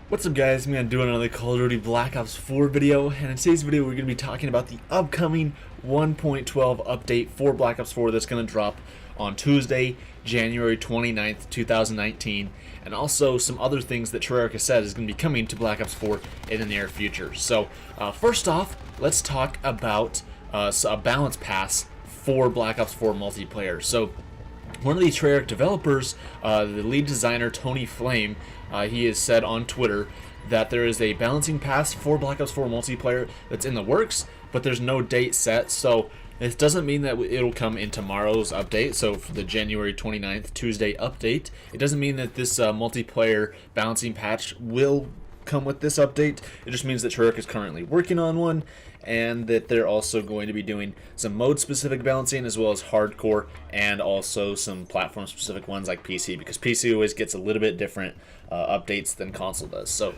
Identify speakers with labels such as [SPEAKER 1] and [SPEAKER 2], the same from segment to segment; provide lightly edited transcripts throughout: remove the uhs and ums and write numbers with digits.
[SPEAKER 1] What's up guys, I'm going to do another Call of Duty Black Ops 4 video, and in today's video we're going to be talking about the upcoming 1.12 update for Black Ops 4 that's going to drop on Tuesday, January 29th, 2019, and also some other things that Treyarch has said is going to be coming to Black Ops 4 in the near future. So first off, let's talk about a balance pass for Black Ops 4 multiplayer. So one of the Treyarch developers, the lead designer Tony Flame, he has said on Twitter that there is a balancing pass for Black Ops 4 multiplayer that's in the works, but there's no date set. So this doesn't mean that it'll come in tomorrow's update. So for the January 29th Tuesday update, it doesn't mean that this multiplayer balancing patch will come with this update. It just means that Treyarch is currently working on one, and that they're also going to be doing some mode specific balancing as well as hardcore, and also some platform specific ones like PC, because PC always gets a little bit different updates than console does. So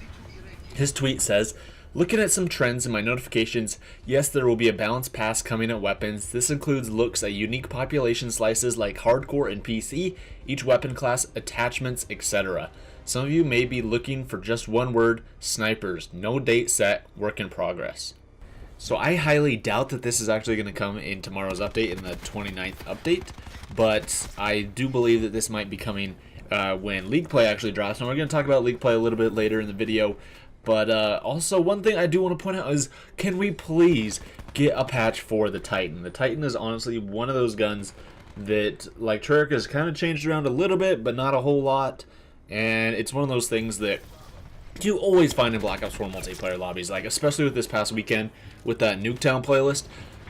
[SPEAKER 1] his tweet says, "Looking at some trends in my notifications, yes, there will be a balance pass coming at weapons. This includes looks at unique population slices like hardcore and PC, each weapon class, attachments, etc. Some of you may be looking for just one word: snipers. No date set, work in progress." So I highly doubt that this is actually going to come in tomorrow's update, in the 29th update, but I do believe that this might be coming when League Play actually drops, and we're going to talk about League Play a little bit later in the video. But also, one thing I do want to point out is, can we please get a patch for the Titan? The Titan is honestly one of those guns that, like, Treyarch has kind of changed around a little bit, but not a whole lot, and it's one of those things that you always find in Black Ops 4 multiplayer lobbies, like especially with this past weekend with that Nuketown playlist.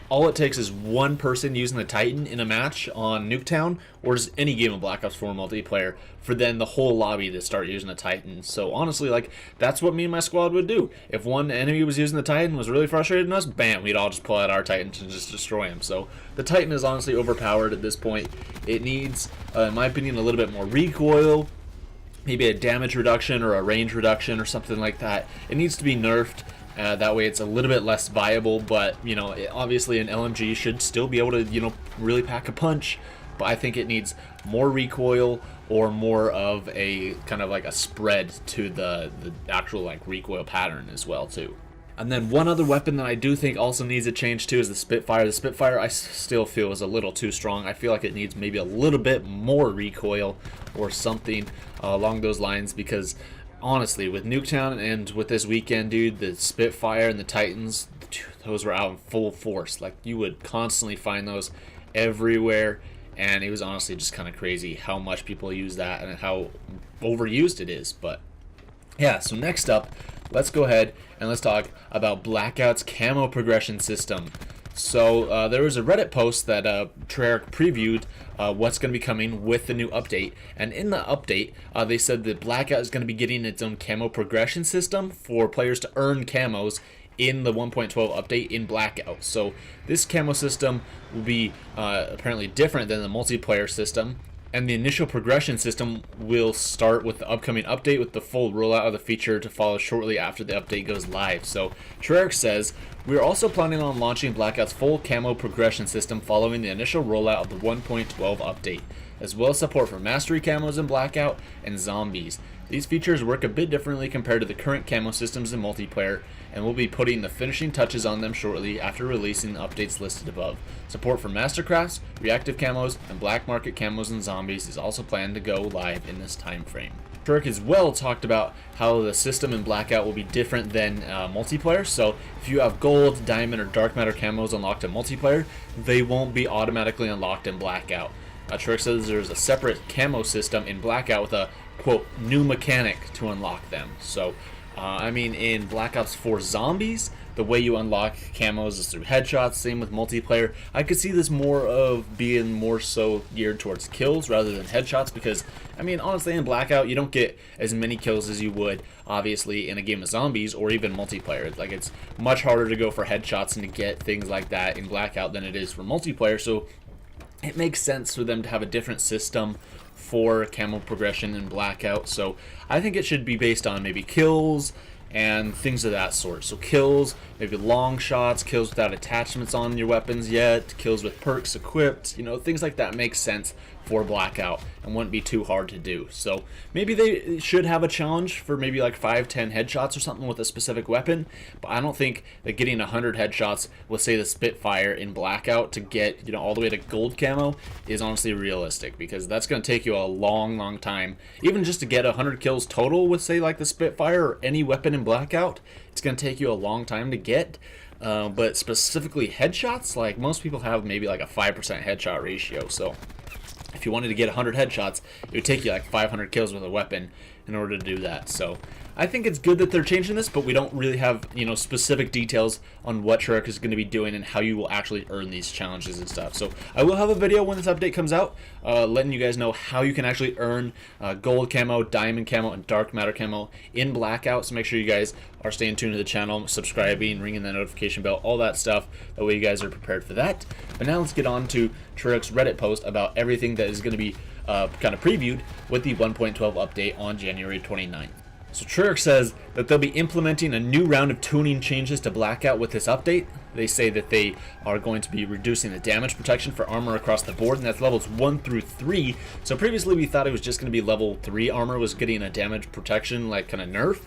[SPEAKER 1] All it takes is one person using the Titan in a match on Nuketown, or just any game of Black Ops 4 multiplayer, for then the whole lobby to start using the Titan. So honestly, like, that's what me and my squad would do. If one enemy was using the Titan, was really frustrated in us, bam, we'd all just pull out our Titans and just destroy him. So the Titan is honestly overpowered at this point. It needs, in my opinion, a little bit more recoil, maybe a damage reduction or a range reduction or something like that. It needs to be nerfed. That way it's a little bit less viable, but, you know, obviously an LMG should still be able to, you know, really pack a punch. But I think it needs more recoil, or more of a kind of like a spread to the actual, like, recoil pattern as well too. And then one other weapon that I do think also needs a change too is the Spitfire. The Spitfire I still feel is a little too strong. I feel like it needs maybe a little bit more recoil or something along those lines, because honestly, with Nuketown and with this weekend, dude, the Spitfire and the Titans, those were out in full force. Like, you would constantly find those everywhere, and it was honestly just kind of crazy how much people use that and how overused it is. But yeah, so next up, let's go ahead and let's talk about Blackout's Camo Progression system. So there was a Reddit post that Treyarch previewed what's going to be coming with the new update, and in the update they said that Blackout is going to be getting its own Camo Progression system for players to earn camos in the 1.12 update in Blackout. So this camo system will be apparently different than the multiplayer system, and the initial progression system will start with the upcoming update, with the full rollout of the feature to follow shortly after the update goes live. So Treyarch says, "We are also planning on launching Blackout's full camo progression system following the initial rollout of the 1.12 update, as well as support for mastery camos in Blackout and zombies. These features work a bit differently compared to the current camo systems in multiplayer, and we'll be putting the finishing touches on them shortly after releasing the updates listed above. Support for mastercrafts, reactive camos, and black market camos and zombies is also planned to go live in this time frame." Treyarch as well talked about how the system in Blackout will be different than multiplayer. So if you have gold, diamond, or dark matter camos unlocked in multiplayer, they won't be automatically unlocked in Blackout. Treyarch says there's a separate camo system in Blackout with a, quote, new mechanic to unlock them. So I mean, in Black Ops 4 Zombies, the way you unlock camos is through headshots. Same with multiplayer. I could see this more of being more so geared towards kills rather than headshots, because, I mean, honestly, in Blackout, you don't get as many kills as you would, obviously, in a game of zombies or even multiplayer. Like, it's much harder to go for headshots and to get things like that in Blackout than it is for multiplayer. So it makes sense for them to have a different system for camo progression in Blackout. So I think it should be based on maybe kills and things of that sort. So kills, maybe long shots, kills without attachments on your weapons yet, kills with perks equipped, you know, things like that make sense for Blackout and wouldn't be too hard to do. So maybe they should have a challenge for maybe like 5-10 headshots or something with a specific weapon, but I don't think that getting 100 headshots with, say, the Spitfire in Blackout to get, you know, all the way to gold camo is honestly realistic, because that's going to take you a long time. Even just to get 100 kills total with, say, like the Spitfire or any weapon in Blackout, it's going to take you a long time to get. But specifically headshots, like most people have maybe like a 5% headshot ratio, so if you wanted to get 100 headshots, it would take you like 500 kills with a weapon in order to do that. So I think it's good that they're changing this, but we don't really have, you know, specific details on what Treyarch is going to be doing and how you will actually earn these challenges and stuff. So I will have a video when this update comes out, letting you guys know how you can actually earn gold camo, diamond camo, and dark matter camo in Blackout. So make sure you guys are staying tuned to the channel, subscribing, ringing that notification bell, all that stuff. That way you guys are prepared for that. But now let's get on to Treyarch's Reddit post about everything that is going to be kind of previewed with the 1.12 update on January 29th. So Treyarch says that they'll be implementing a new round of tuning changes to Blackout with this update. They say that they are going to be reducing the damage protection for armor across the board, and that's levels 1 through 3. So previously we thought it was just going to be level 3 armor was getting a damage protection, like kind of nerf,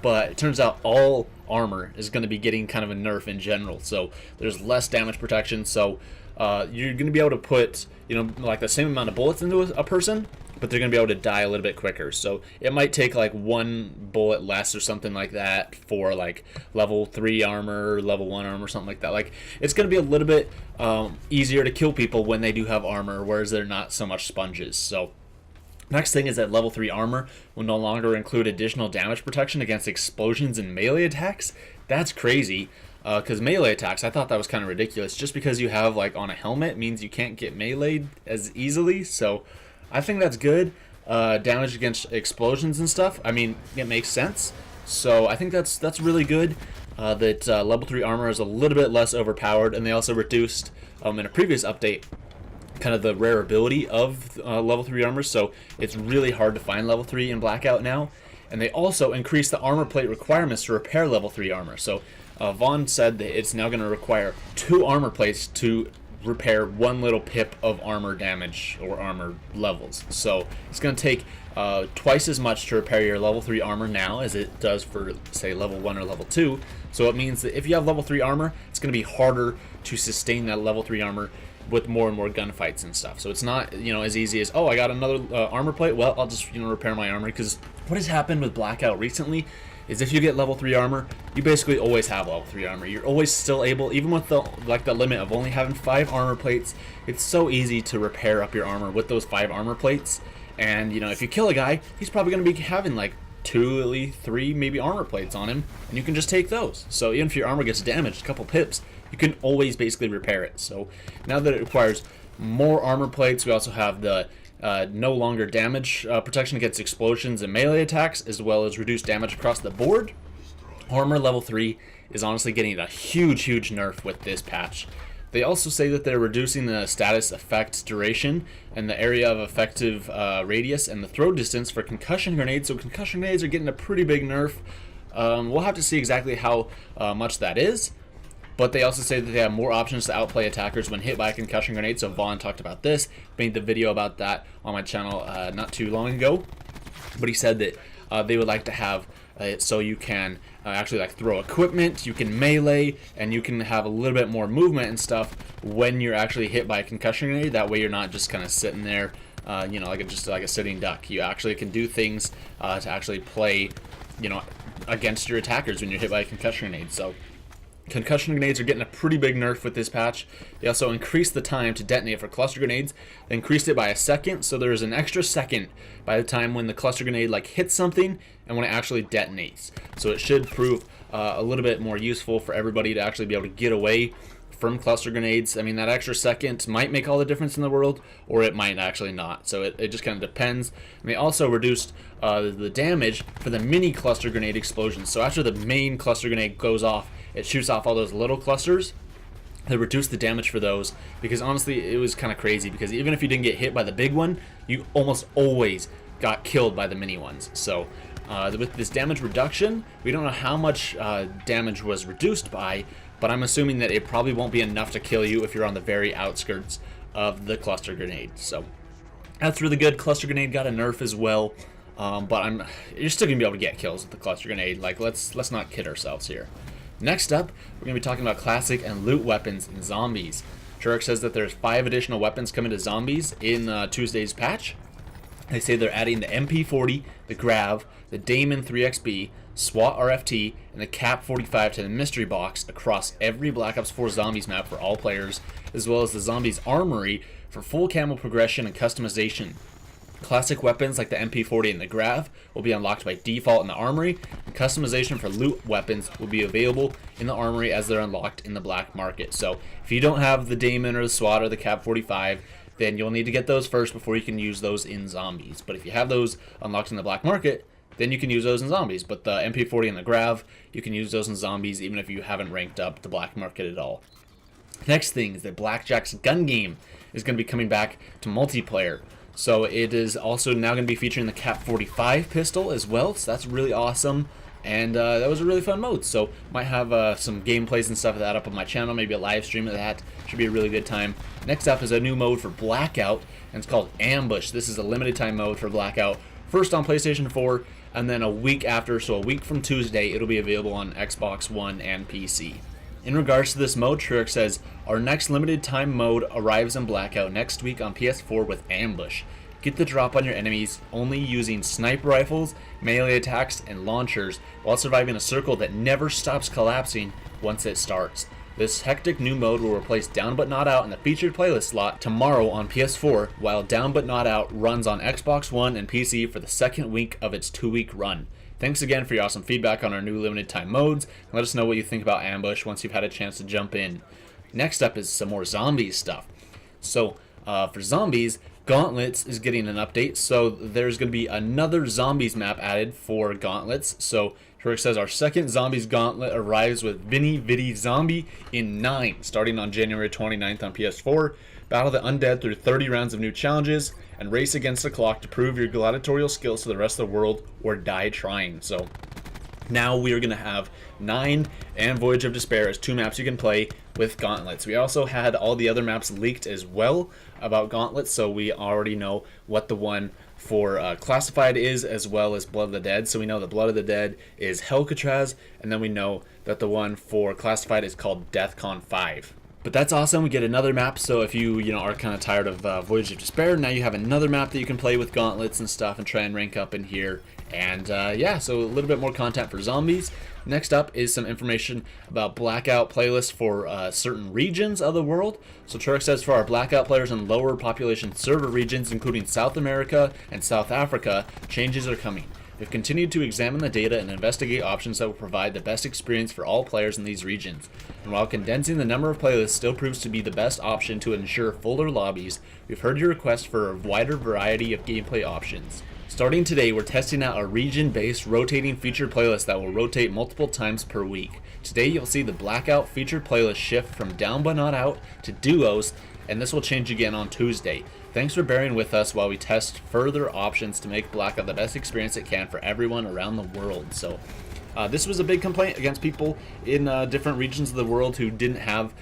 [SPEAKER 1] but it turns out all armor is going to be getting kind of a nerf in general. So there's less damage protection, so you're going to be able to put, you know, like the same amount of bullets into a person, but they're going to be able to die a little bit quicker. So it might take like 1 bullet less or something like that for like level 3 armor, level 1 armor, something like that. Like it's going to be a little bit easier to kill people when they do have armor, whereas they're not so much sponges. So next thing is that level 3 armor will no longer include additional damage protection against explosions and melee attacks. That's crazy. Because melee attacks, I thought that was kind of ridiculous. Just because you have like on a helmet means you can't get meleeed as easily. So I think that's good. Damage against explosions and stuff, I mean, it makes sense. So I think that's really good. That level 3 armor is a little bit less overpowered, and they also reduced in a previous update kind of the rare ability of level 3 armor. So it's really hard to find level 3 in Blackout now. And they also increased the armor plate requirements to repair level 3 armor. So Vaughn said that it's now going to require 2 armor plates to repair 1 little pip of armor damage or armor levels. So it's going to take twice as much to repair your level 3 armor now as it does for, say, level 1 or level 2. So it means that if you have level 3 armor, it's going to be harder to sustain that level 3 armor with more and more gunfights and stuff. So it's not, you know, as easy as, oh, I got another armor plate, well, I'll just, you know, repair my armor. Because what has happened with Blackout recently is if you get level 3 armor, you basically always have level 3 armor. You're always still able, even with the limit of only having 5 armor plates, it's so easy to repair up your armor with those 5 armor plates. And, you know, if you kill a guy, he's probably going to be having like 2, at least 3, maybe armor plates on him, and you can just take those. So even if your armor gets damaged a couple pips, you can always basically repair it. So now that it requires more armor plates, we also have the no longer damage protection against explosions and melee attacks, as well as reduced damage across the board. Armor level 3 is honestly getting a huge nerf with this patch. They also say that they're reducing the status effect duration and the area of effective radius and the throw distance for concussion grenades. So concussion grenades are getting a pretty big nerf. We'll have to see exactly how much that is. But they also say that they have more options to outplay attackers when hit by a concussion grenade. So Vaughn talked about this, made the video about that on my channel not too long ago. But he said that they would like to have it so you can actually like throw equipment, you can melee, and you can have a little bit more movement and stuff when you're actually hit by a concussion grenade. That way you're not just kind of sitting there, you know, just like a sitting duck. You actually can do things to actually play, you know, against your attackers when you're hit by a concussion grenade. So concussion grenades are getting a pretty big nerf with this patch. They also increased the time to detonate for cluster grenades. They increased it by a second, so there's an extra second by the time when the cluster grenade like hits something and when it actually detonates. So it should prove a little bit more useful for everybody to actually be able to get away from cluster grenades. I mean, that extra second might make all the difference in the world, or it might actually not. So it just kind of depends. And they also reduced the damage for the mini cluster grenade explosions. So after the main cluster grenade goes off, it shoots off all those little clusters. They reduced the damage for those because honestly it was kind of crazy, because even if you didn't get hit by the big one, you almost always got killed by the mini ones. So with this damage reduction, we don't know how much damage was reduced by, but I'm assuming that it probably won't be enough to kill you if you're on the very outskirts of the cluster grenade. So That's really good. Cluster Grenade got a nerf as well. But you're still gonna be able to get kills with the Cluster Grenade. Like, let's not kid ourselves here. Next up, we're gonna be talking about classic and loot weapons in zombies. Treyarch says that there's 5 additional weapons coming to zombies in Tuesday's patch. They say they're adding the MP40, the Grav, the Damon 3XB, SWAT RFT, and the Cap 45 to the mystery box across every Black Ops 4 Zombies map for all players, as well as the Zombies Armory for full camo progression and customization. Classic weapons like the MP40 and the Grav will be unlocked by default in the Armory, and customization for loot weapons will be available in the Armory as they're unlocked in the black market. So if you don't have the Damon or the SWAT or the Cap 45, then you'll need to get those first before you can use those in zombies. But if you have those unlocked in the black market, then you can use those in zombies. But the MP40 and the Grav, you can use those in zombies even if you haven't ranked up the black market at all. Next thing is that Blackjack's gun game is going to be coming back to multiplayer. So it is also now going to be featuring the Cap 45 pistol as well. So that's really awesome. And that was a really fun mode. So might have some gameplays and stuff of that up on my channel. Maybe a live stream of that. Should be a really good time. Next up is a new mode for Blackout, and it's called Ambush. This is a limited time mode for Blackout. First on PlayStation 4, and then a week after, so a week from Tuesday, it'll be available on Xbox One and PC. In regards to this mode, Treyarch says, our next limited time mode arrives in Blackout next week on PS4 with Ambush. Get the drop on your enemies only using sniper rifles, melee attacks, and launchers while surviving a circle that never stops collapsing once it starts. This hectic new mode will replace Down But Not Out in the featured playlist slot tomorrow on PS4, while Down But Not Out runs on Xbox One and PC for the second week of its 2-week run. Thanks again for your awesome feedback on our new limited time modes, and let us know what you think about Ambush once you've had a chance to jump in. Next up is some more zombies stuff. So for zombies, Gauntlets is getting an update, so there's going to be another zombies map added for Gauntlets. So Treyarch says our second zombies gauntlet arrives with Vinny Viddy Zombie in 9, starting on January 29th on PS4. Battle the undead through 30 rounds of new challenges, and race against the clock to prove your gladiatorial skills to the rest of the world, or die trying. So now we are going to have 9 and Voyage of Despair as 2 maps you can play with Gauntlets. We also had all the other maps leaked as well about Gauntlets, so we already know what the one for Classified is, as well as Blood of the Dead. So we know that Blood of the Dead is Helcatraz, and then we know that the one for Classified is called DEFCON 5. But that's awesome. We get another map, so if you are kind of tired of Voyage of Despair, now you have another map that you can play with Gauntlets and stuff and try and rank up in here. And yeah, so a little bit more content for zombies. Next up is some information about Blackout playlists for certain regions of the world. So Treyarch says for our Blackout players in lower population server regions, including South America and South Africa, changes are coming. We've continued to examine the data and investigate options that will provide the best experience for all players in these regions. And while condensing the number of playlists still proves to be the best option to ensure fuller lobbies, we've heard your request for a wider variety of gameplay options. Starting today, we're testing out a region-based rotating featured playlist that will rotate multiple times per week. Today, you'll see the Blackout featured playlist shift from Down But Not Out to Duos, and this will change again on Tuesday. Thanks for bearing with us while we test further options to make Blackout the best experience it can for everyone around the world. So this was a big complaint against people in different regions of the world who didn't have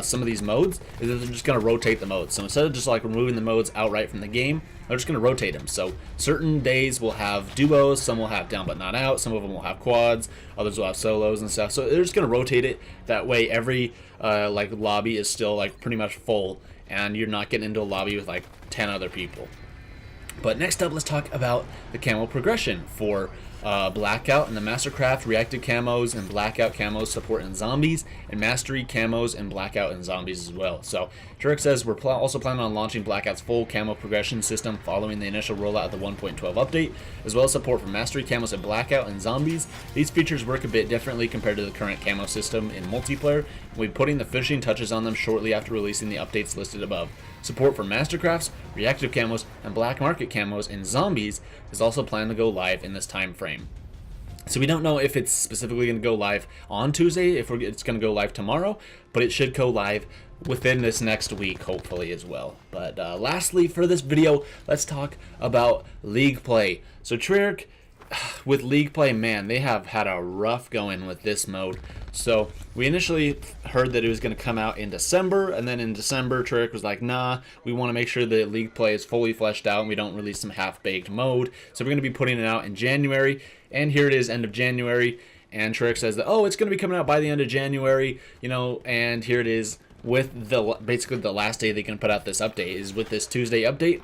[SPEAKER 1] some of these modes, is that they're just going to rotate the modes. So instead of just like removing the modes outright from the game, they're just going to rotate them. So certain days will have duos, some will have Down But Not Out, some of them will have quads, others will have solos and stuff. So they're just going to rotate it. That way every like lobby is still like pretty much full, and you're not getting into a lobby with like 10 other people. But next up, let's talk about the Camel Progression for Blackout and the Mastercraft Reactive Camos and Blackout Camos support in zombies, and Mastery Camos and Blackout in zombies as well. So Treyarch says we're also planning on launching Blackout's full Camo Progression system following the initial rollout of the 1.12 update, as well as support for Mastery Camos and Blackout and zombies. These features work a bit differently compared to the current Camo system in multiplayer, and we'll be putting the finishing touches on them shortly after releasing the updates listed above. Support for Mastercrafts, Reactive Camos, and Black Market Camos in zombies is also planned to go live in this time frame. So we don't know if it's specifically going to go live on Tuesday, if it's going to go live tomorrow, but it should go live within this next week, hopefully, as well. But lastly, for this video, let's talk about League play. So Treyarch with League Play, man, they have had a rough going with this mode. So we initially heard that it was going to come out in December, and then in December, Treyarch was like, nah, we want to make sure that League Play is fully fleshed out and we don't release some half-baked mode. So we're going to be putting it out in January, and here it is, end of January, and Treyarch says that, oh, it's going to be coming out by the end of January, you know, and here it is with basically the last day they can put out this update is with this Tuesday update.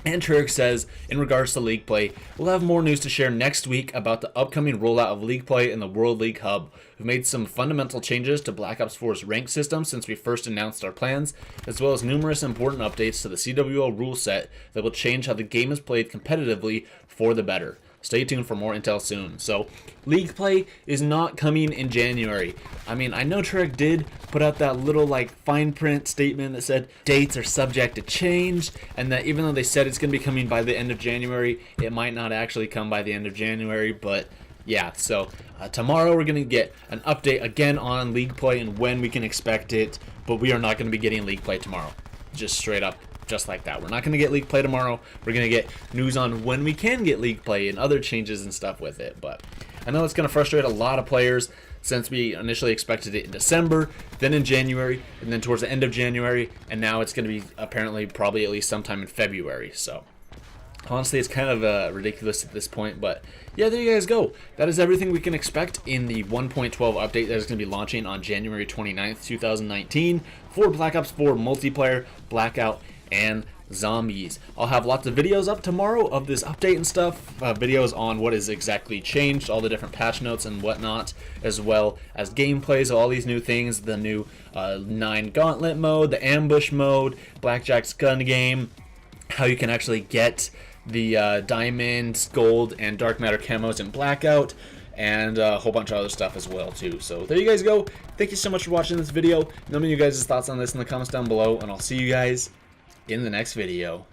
[SPEAKER 1] And Treyarch says, in regards to League Play, we'll have more news to share next week about the upcoming rollout of League Play in the World League Hub. We've made some fundamental changes to Black Ops 4's rank system since we first announced our plans, as well as numerous important updates to the CWL rule set that will change how the game is played competitively for the better. Stay tuned for more intel soon. So, League Play is not coming in January. I mean, I know Treyarch did put out that little like fine print statement that said dates are subject to change, and that even though they said it's going to be coming by the end of January, it might not actually come by the end of January. But yeah, so tomorrow we're going to get an update again on League Play and when we can expect it, but we are not going to be getting League Play tomorrow. Just straight up. Just like that. We're not going to get League Play tomorrow. We're going to get news on when we can get League Play and other changes and stuff with it. But I know it's going to frustrate a lot of players since we initially expected it in December, then in January, and then towards the end of January, and now it's going to be apparently probably at least sometime in February. So honestly, it's kind of ridiculous at this point, but yeah, there you guys go. That is everything we can expect in the 1.12 update that is going to be launching on January 29th, 2019 for Black Ops 4 multiplayer, Blackout, and zombies. I'll have lots of videos up tomorrow of this update and stuff, videos on what is exactly changed, all the different patch notes and whatnot, as well as gameplays of all these new things, the new 9 gauntlet mode, the ambush mode, Blackjack's gun game, how you can actually get the diamond, gold, and dark matter camos in Blackout, and a whole bunch of other stuff as well too. So there you guys go. Thank you so much for watching this video. Let me know your guys' thoughts on this in the comments down below, and I'll see you guys in the next video.